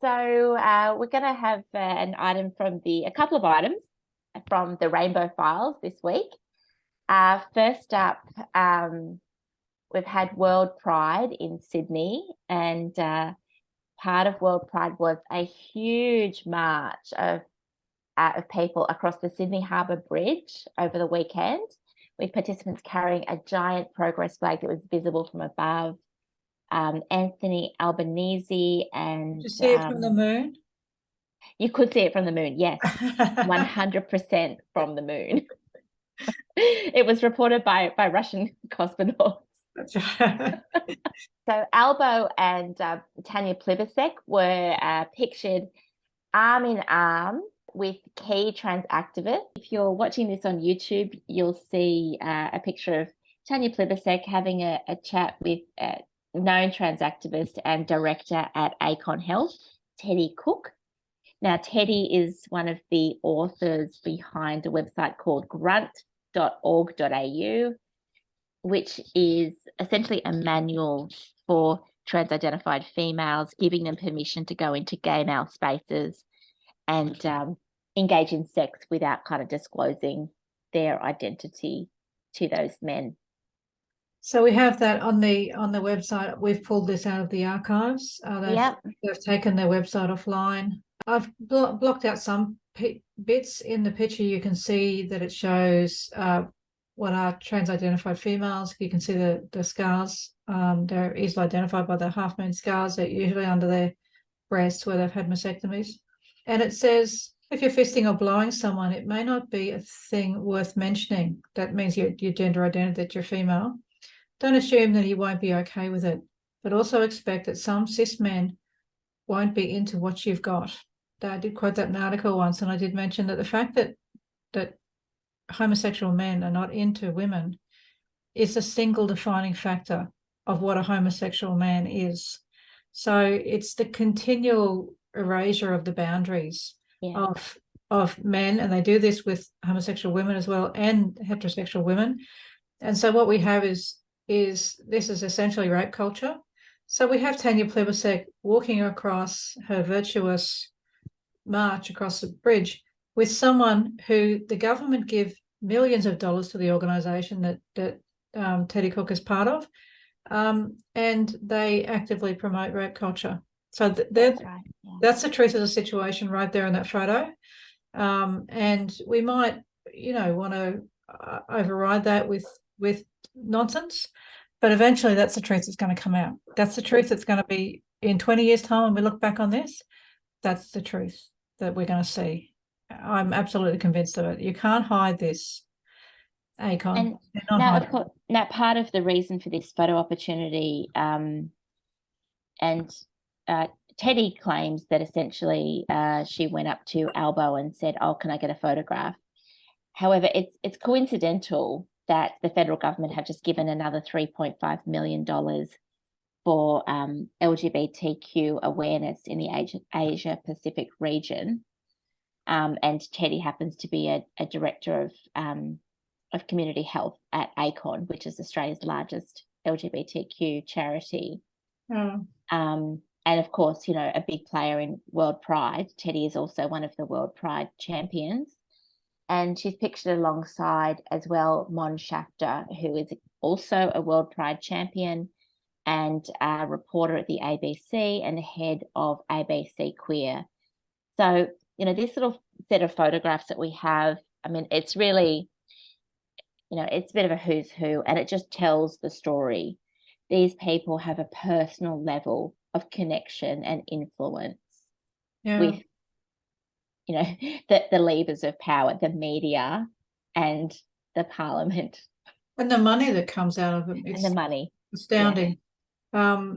we're going to have a couple of items from the Rainbow Files this week. First up, we've had World Pride in Sydney, and part of World Pride was a huge march of people across the Sydney Harbour Bridge over the weekend, with participants carrying a giant progress flag that was visible from above. Anthony Albanese and... Did you see it from the moon? You could see it from the moon, yes. 100% from the moon. It was reported by Russian cosmonauts. That's right. So Albo and Tanya Plibersek were pictured arm in arm with key trans activists. If you're watching this on YouTube, you'll see a picture of Tanya Plibersek having a chat with known trans activist and director at Acon Health, Teddy Cook. Now, Teddy is one of the authors behind a website called grunt.org.au, which is essentially a manual for trans-identified females, giving them permission to go into gay male spaces and engage in sex without kind of disclosing their identity to those men. So we have that on the website. We've pulled this out of the archives. They've taken their website offline. I've blocked out some bits in the picture. You can see that it shows what are trans-identified females. You can see the scars. They're easily identified by the half-moon scars. They're usually under their breasts where they've had mastectomies. And it says, if you're fisting or blowing someone, it may not be a thing worth mentioning. That means your gender identity, that you're female. Don't assume that he won't be okay with it, but also expect that some cis men won't be into what you've got. I did quote that in an article once, and I did mention that the fact that homosexual men are not into women is a single defining factor of what a homosexual man is. So it's the continual erasure of the boundaries of men, and they do this with homosexual women as well and heterosexual women. And so what we have is this is essentially rape culture. So we have Tanya Plibersek walking across her virtuous march across the bridge with someone who the government give millions of dollars to the organisation that Teddy Cook is part of, and they actively promote rape culture. So that's right. That's the truth of the situation right there in that photo. And we might, want to override that with nonsense, but eventually that's the truth that's going to come out. That's the truth that's going to be in 20 years' time when we look back on this. That's the truth that we're going to see. I'm absolutely convinced of it. You can't hide this, Acon. Of course, now part of the reason for this photo opportunity, Teddy claims that essentially she went up to Albo and said, "Oh, can I get a photograph?" However, it's coincidental that the federal government have just given another $3.5 million for LGBTQ awareness in the Asia Pacific region. And Teddy happens to be a director of community health at Acon, which is Australia's largest LGBTQ charity. And of course, a big player in World Pride. Teddy is also one of the World Pride champions. And she's pictured alongside as well Mon Schafter, who is also a World Pride champion and a reporter at the ABC and the head of ABCQueer. So, this little set of photographs that we have, I mean, it's really, it's a bit of a who's who, and it just tells the story. These people have a personal level of connection and influence with, the levers of power, the media and the parliament. And the money that comes out of it. And the money. Astounding. Yeah.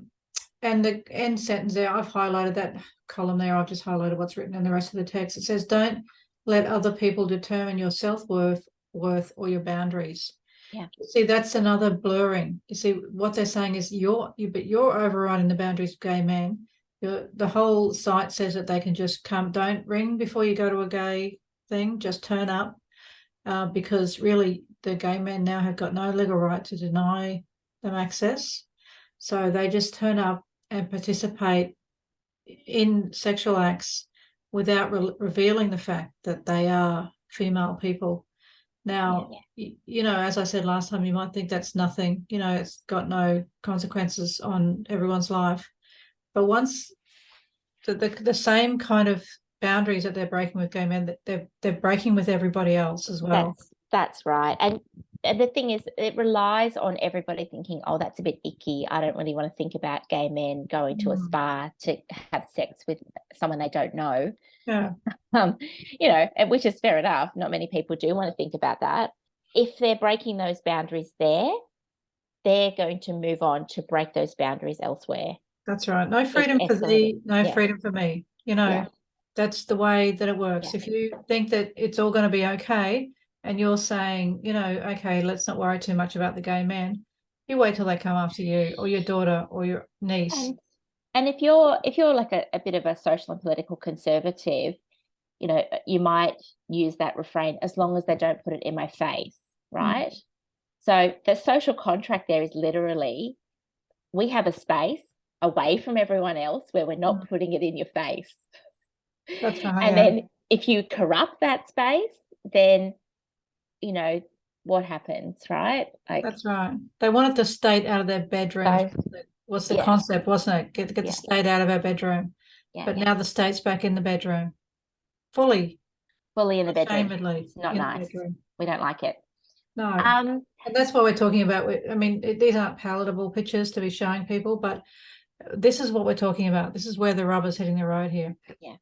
And the end sentence there, I've highlighted that column there. I've just highlighted what's written in the rest of the text. It says, don't let other people determine your self-worth or your boundaries. Yeah. See, that's another blurring. You see, what they're saying is you're overriding the boundaries of gay men. The whole site says that they can just come, don't ring before you go to a gay thing, just turn up, because really the gay men now have got no legal right to deny them access. So they just turn up and participate in sexual acts without revealing the fact that they are female people. Now, you know, as I said last time, you might think that's nothing, you know, it's got no consequences on everyone's life. But once the same kind of boundaries that they're breaking with gay men, that they're breaking with everybody else as well. That's right. And the thing is, it relies on everybody thinking, oh, that's a bit icky. I don't really want to think about gay men going to a spa to have sex with someone they don't know. Yeah. You know, which is fair enough. Not many people do want to think about that. If they're breaking those boundaries there, they're going to move on to break those boundaries elsewhere. That's right. No freedom for thee, no freedom for me. You know, that's the way that it works. If you think that it's all going to be okay, and you're saying, you know, okay, let's not worry too much about the gay men, you wait till they come after you or your daughter or your niece. And if you're like a bit of a social and political conservative, you know, you might use that refrain, as long as they don't put it in my face, right? So the social contract there is literally, we have a space away from everyone else where we're not putting it in your face. That's right. And then if you corrupt that space, then, you know, what happens, right? Like, that's right. They wanted the state out of their bedrooms. Was the concept, wasn't it? Get the state out of our bedroom. But now the state's back in the bedroom. Fully in the bedroom. Ashamedly. It's not nice. We don't like it. No. And that's what we're talking about. I mean, these aren't palatable pictures to be showing people, but this is what we're talking about. This is where the rubber's hitting the road here. Yeah.